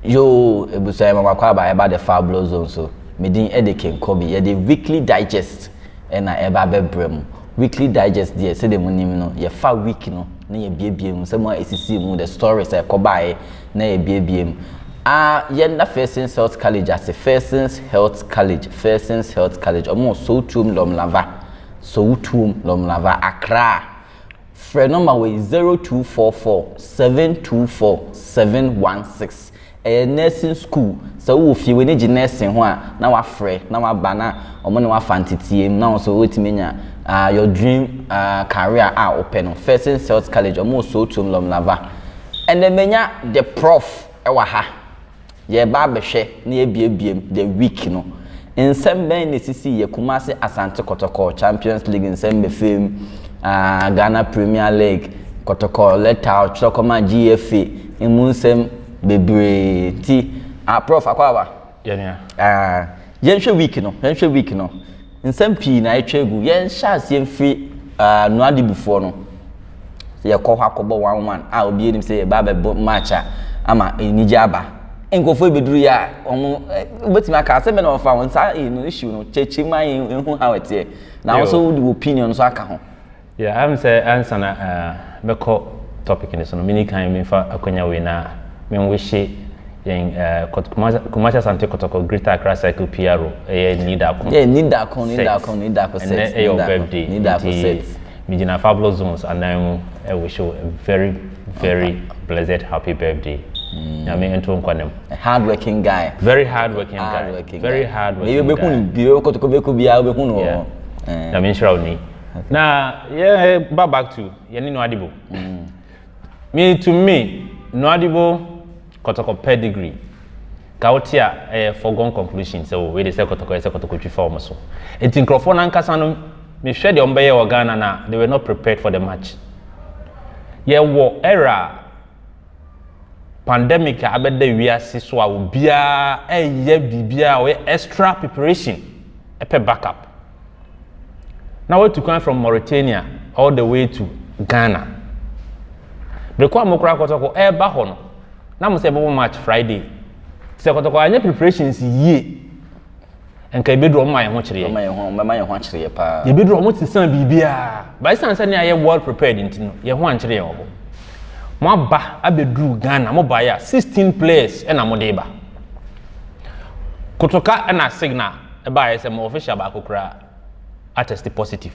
Yo, ebusa mama kwa about the fabulous zone so. Medin Edeken Kobe, the weekly digest and I eba bebrem. Weekly digest there say the money no, ye fa week no, na ye biebiem, some more ACC mu the stories I ko buy na ye biebiem. Yenda Fairsense Health College as a Fairsense Health College, Fairsense Health College, almost so tum lom lava, Accra. Phone number is 0244 724 716. Nursing school. So if you need nursing, now wa free, now wa bana, or money wa fantasy. Now so what mean your dream career are open. Fairsense Health College, almost so tum lom lava, and then menya the prof ewaha. Ye ba she na ye biem the week no in some ben CC ye Kumasi Asante Kotoko Champions League in some fame Ghana Premier League Kotoko let out Chokoma GFA in Munsem bebre ti prof akwa yenhwe week no in some p na etwegu yen sha asem free Nouadhibou fo no ye ko hwa kobo 1-1 obi enim say ye ba be match ama enijaba Enkofo beduru ya omo betima ka se me no fa won sa no issue no chechi man hu how it na also the opinion so aka ho yeah I say answer na beko topic in so no mini kan me fa akonya we na me wish yen Kumasi Asante Kotoko Greater Accra Cycle PRO need akon need akon set your birthday need akon set me jina fabulous zones and I wish you a very blessed happy birthday. I mean, a hardworking guy. Very hardworking guy. Very hardworking guy. I mean, sure. Now, yeah, back to Nouadhibou. To me, Nouadhibou Kotoko pedigree. Kautia a foregone conclusion. So we say Kotoko form so. It's in Crawford and Casano. Me share the Ombeye or Ghana na they were not prepared for the match. Yeah, war era. Pandemic abede wiase so a obia eye bibia we extra preparation a backup. Now we to come from Mauritania all the way to Ghana. Brekwa mokra Kotoko ba ho no. Na mo say bo match Friday. Say Kotoko anya preparations ye. Enka ebedro mo aye ho kire ye. Ma ye ho kire pa. Ye bedro mo ti san bibia. By sense na ye well prepared intino. Ye ho an kire ye obo. Mwaba abedru Ghana moba ya 16 players ena modeba Kotoka ena signal eba ya se mo official ba kokra attest positive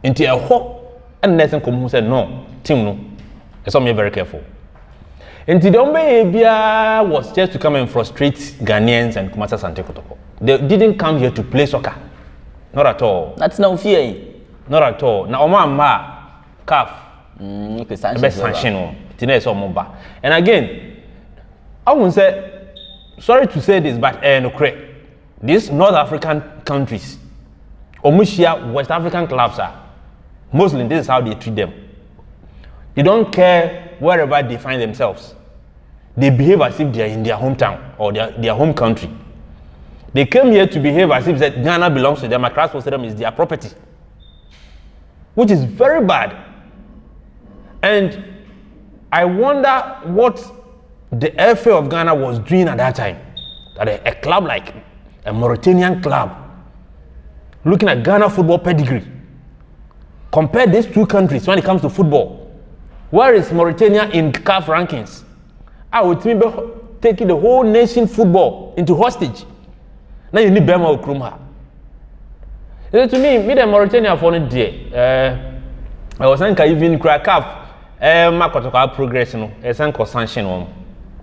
nti eho ena nesen komu say no team no so me very careful nti the ombe bia was just to come and frustrate Ghanaians and Kumasi Asante Kotoko. They didn't come here to play soccer, not at all. That's no fear, not at all. Na oma CAF and again, I won't say, sorry to say this, but these North African countries, Omushia West African clubs are mostly this is how they treat them. They don't care wherever they find themselves. They behave as if they are in their hometown or their home country. They came here to behave as if that Ghana belongs to them. Accra Stadium is their property, which is very bad. And I wonder what the FA of Ghana was doing at that time. That a club like a Mauritanian club, looking at Ghana football pedigree, compare these two countries when it comes to football. Where is Mauritania in CAF rankings? I would be taking the whole nation football into hostage. Now you need Bema Okrumha. To me, the Mauritania for it day. I was saying even CAF. Ma Kotoko progress no esenko sanction won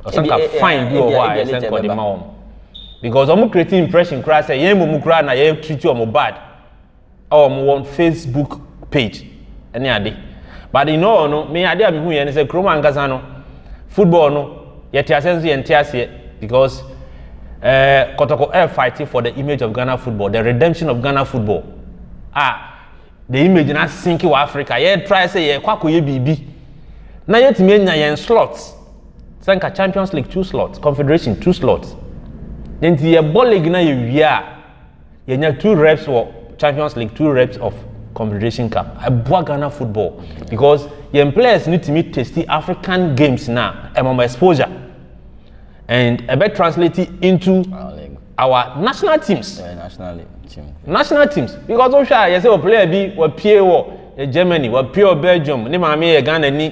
osanka fine do why esenko the ma won because omo create impression cry say yen mu kra na yen treat you bad or on Facebook page any ade but you know no me ade am hu yen say kroma angasa no football no yet asenso yen tiase because Kotoko fighting for the image of Ghana football, the redemption of Ghana football. The image na sink in Africa yen try say ye kwakoye bibi. Na yet me nya slots. Sanka Champions League 2 slots, Confederation 2 slots. Then the ball league na ye nya 2 reps for Champions League, 2 reps of Confederation Cup. I boa Ghana football because yen players need to meet tasty African games now. Exposure. and a bit translated into our national teams. National teams. Because we share, you say, we play be, we play Germany, we play Belgium, ni mami Ghana ni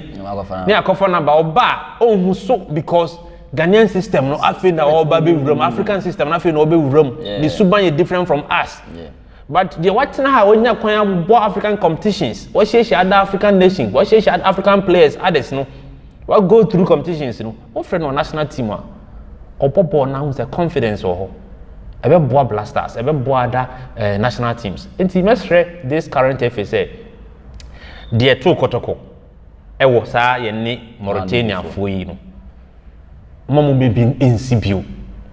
akofana ba oba ohun so because Ghanaian system no afi na oba be wrom, African system na afi na oba wrom. The Suban is different from us. But the what na how onya kwan bo African competitions, what share other African nations, what share other African players, others no. What go through competitions no. What friend on national team or popo na who's a confidence or ebe boa blasters, ebe boa other national teams. Nti mesre this current FA say the two Kotoko ewo saa ye ne Mauritania fo yi no. Mamu be bin NCBO.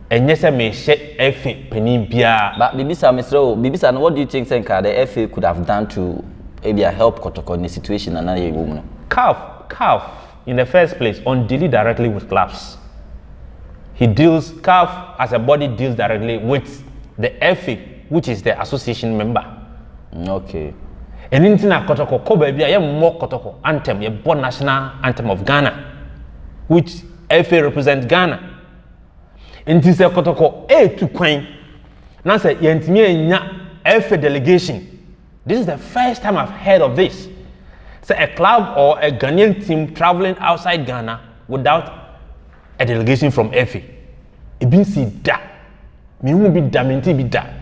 Enye se me hye FA panin bia. But Bibisa, what do you think the FA could have done to maybe help Kotoko in the situation and another woman? CAF in the first place on dealing directly with clubs. CAF as a body deals directly with the FA, which is the association member. Okay. And in Kotoko, Kobe, yeah, more Kotoko anthem, a born national anthem of Ghana, which FA represents Ghana. And this is Kotoko A to Queen. Now say Yentime FA delegation. This is the first time I've heard of this. So a club or a Ghanaian team traveling outside Ghana without a delegation from FA. It been see that. Me won't be damned be that.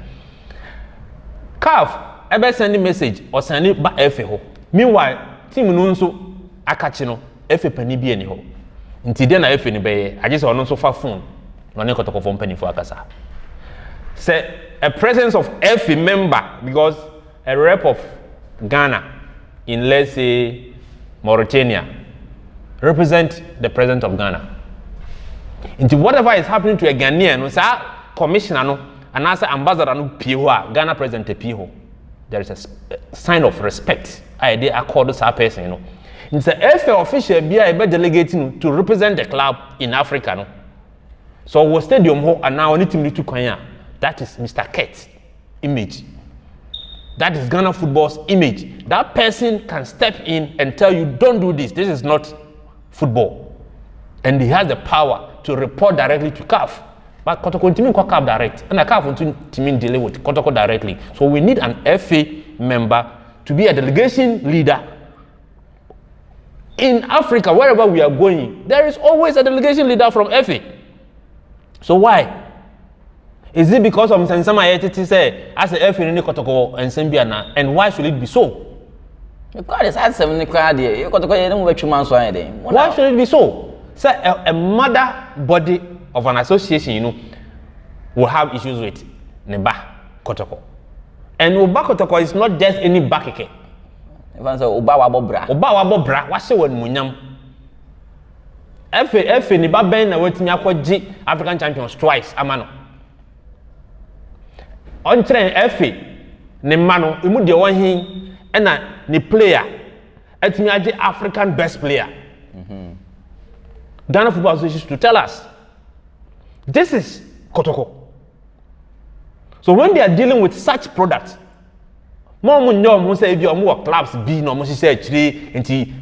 CAF ever send a message or send it back FA ho. Meanwhile, team no so akachi no FA pani bi eni ho. Nti dey na FA ni be I just want so far phone. No ne Kotoko phone pani for akasa. Say a presence of FA member because a rep of Ghana in let's say Mauritania represent the president of Ghana. Into whatever is happening to a Ghanaian, no say commissioner no and as ambassador no pie Ghana president pie. There is a sign of respect. I they accord this person, you know. It's a FA official be delegating to represent the club in Africa, no. So we stadium ho and now only team to Kenya. That is Mr. Ket's image. That is Ghana football's image. That person can step in and tell you, don't do this. This is not football. And he has the power to report directly to CAF. But Kotoko team call CAF direct. And the CAF team dealing with Kotoko directly. So we need an FA member to be a delegation leader. In Africa, wherever we are going, there is always a delegation leader from FA. So why? Is it because of Sensama Yetiti say as a FA in Kotoko and Sembiana? And why should it be so? Because it's 7 crowd here. Why should it be so? Say a mother body of an association, you know, will have issues with Neba Kotoko. And Oba Kotoko is not just any bakeke. Even so, Oba Wabobra, what's the word Munyam? FA Neba Ben na wetimi akwaji African champions twice, amano. On train FA ne mano imu de one hin na ni player etimi age African best player. Ghana Football Association to tell us this is Kotoko. So when they are dealing with such products, more say if you are clubs B no more say actually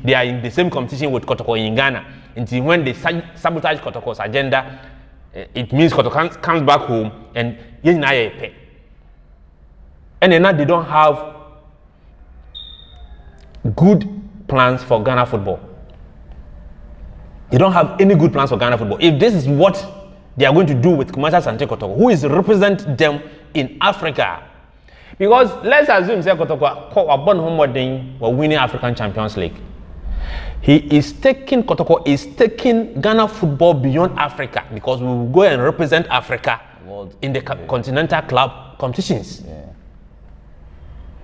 they are in the same competition with Kotoko in Ghana. Until when they sabotage Kotoko's agenda, it means Kotoko comes back home and pay. And then now they don't have good plans for Ghana football. They don't have any good plans for Ghana football. If this is what they are going to do with Asante Kotoko, who is represent them in Africa, because let's assume say Kotoko are born home or winning African Champions League. Kotoko is taking Ghana football beyond Africa because we will go and represent Africa in the continental club competitions. Yeah.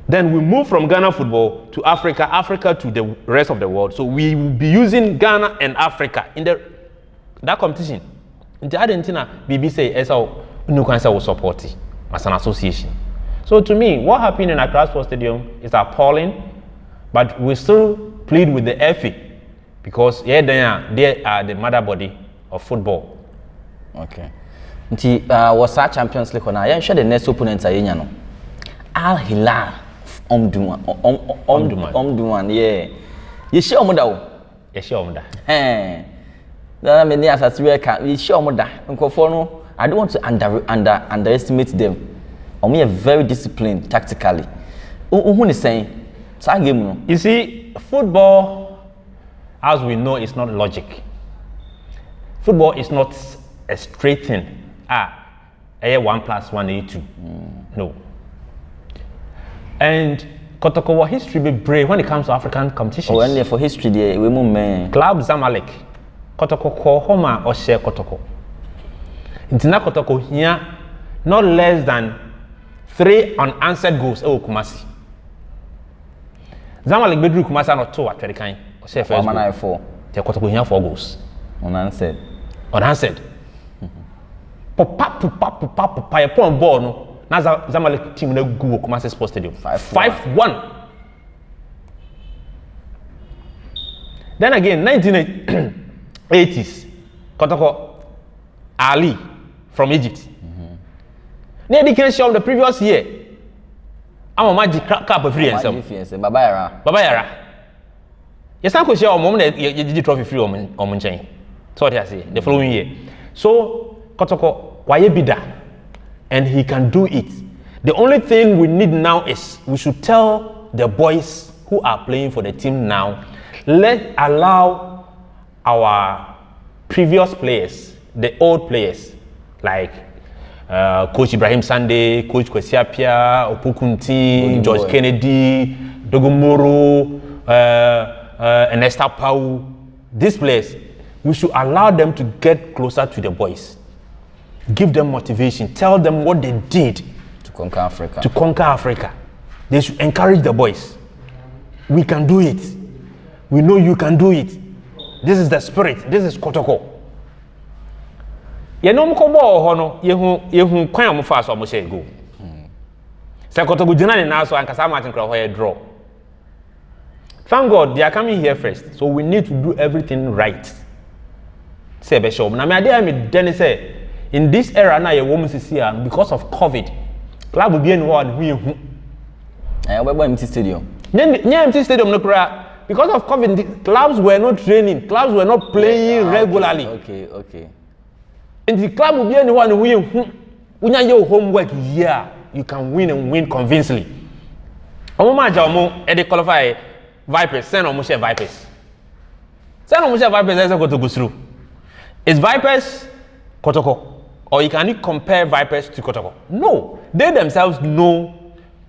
Then we move from Ghana football to Africa, Africa to the rest of the world. So we will be using Ghana and Africa in that competition. In the Argentina, BBC will support it as an association. So to me, what happened in Accra Sports Stadium is appalling, but we still plead with the FA because they are the mother body of football. Okay. Nti was our Champions League na ya the next opponents are yenya no. Al Hilal Omdurman yeah. You share omoda o. You share omoda. That many as we show more that no, I don't want to underestimate them. We are very disciplined tactically. Who is saying? You see, football, as we know, is not logic. Football is not a straight thing. 1 + 1 = 2. No. And Kotoko history be brave when it comes to African competitions. Oh, and for history, we move Club Zamalek, Kotoko Homa or share Kotoko. Intina Kotoko here, not less than 3 unanswered goals. Oh, Kumasi. Zamalek bedru Kumasi not 2 at Pericain. Or share first. 4. They Kotoko here 4 goals. Unanswered. Papa, upon ball no. Now Zamalek team no go Kumasi Sports Stadium. 5-1. Then again, 1980s, Kotoko Ali from Egypt. Near the can show the previous year. I'm a magic cup of free and some. Baba Yara. Yes, I could share a moment you did trophy free on Munchain. So what I say the following year. So Kotoko, why be that? And he can do it. The only thing we need now is we should tell the boys who are playing for the team now, allow our previous players, the old players, like Coach Ibrahim Sande, Coach Kwesiapia, Opokunti, George Kennedy, Dogomoro, Ernesta Pau, these players, we should allow them to get closer to the boys. Give them motivation. Tell them what they did to conquer Africa. They should encourage the boys. We can do it. We know you can do it. This is the spirit. This is Kotoko. You know, you kwan mo fast almost go. Say Kotoko jina now so Ankasa Martin Kroho draw. Thank God they are coming here first. So we need to do everything right. Say be sure. Na me ade me den say in this era now, a woman is here because of COVID. Club will be in one we where empty stadium. Empty stadium no because of COVID. The clubs were not training. Clubs were not playing regularly. Okay. And the club will be in one we when your homework here, you can win and win convincingly. Omo maja omo e dey qualify Vipers. Send omo share Vipers. Send omo share Vipers. Let's go to go through. It's Vipers, Kotoko. Or you can compare Vipers to Kotoko. No, they themselves know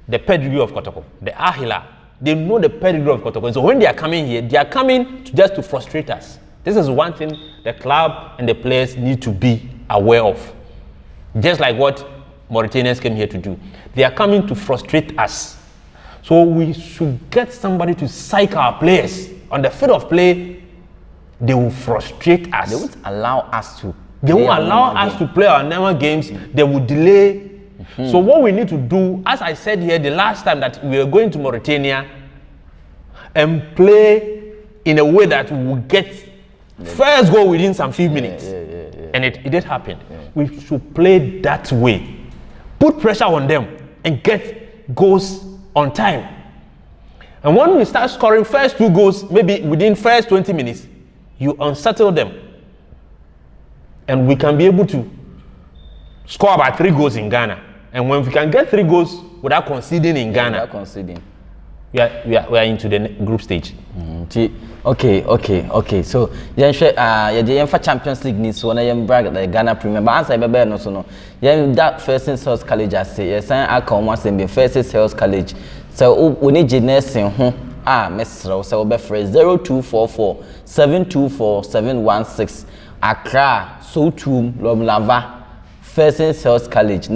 the pedigree of Kotoko. The Ahila, they know the pedigree of Kotoko. And so when they are coming here, they are coming just to frustrate us. This is one thing the club and the players need to be aware of. Just like what Mauritanians came here to do. They are coming to frustrate us. So we should get somebody to psych our players. On the field of play, they will frustrate us. They won't allow us to. They won't allow us to play our normal games. They will delay. So what we need to do, as I said here the last time that we are going to Mauritania and play in a way that we will get first goal within some few minutes. And it did happen. We should play that way. Put pressure on them and get goals on time. And when we start scoring first 2 goals, maybe within first 20 minutes, you unsettle them. And we can be able to score about 3 goals in Ghana. And when we can get 3 goals without conceding in Ghana, we are into the group stage. Okay. So you for Champions League needs so na brag the Ghana Premier. But answer be no so no. That First Sales College I say. Yes, I come once in First Sales College. So we need nursing ho. Mesro so be phrase 0244 724 716 Accra, Sotum, Lomlava, First Sales College.